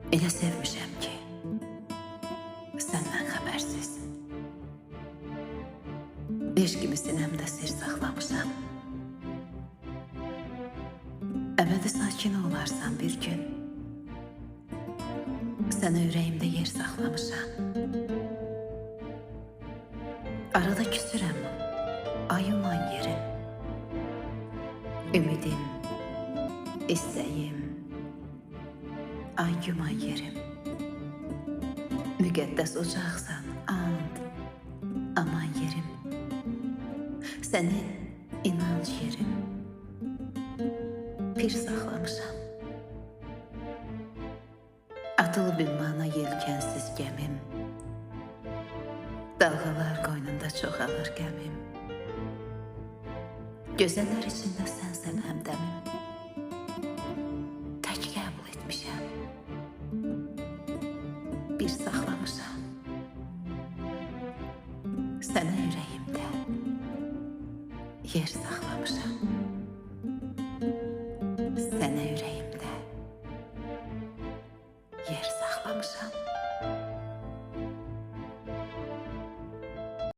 Elə sevmişəm ki, səndən xəbərsiz. Leş kimi sinəmdə sir saxlamışam. Əbədi sakin olarsan bir gün. Sən ürəyimdə yer saxlamışam. Arada küsürəm, ayıman yerim. Ümidim, istəyim, ay güman yerim. Müqəddəs ocaqsan, and, aman yerim. Səni inanc yerim, pir saxlamışam. Atılıb ünvana yelkənsiz gəmim, dalğalar qoynunda çoxalır qəmim. Gözəllər içində sənsən həmdəmim. Tək qəbul etmişəm, bir saxlamışam. Sənə ürəyimdə yer saxlamışam. Sənə ürəyimdə yer saxlamışam.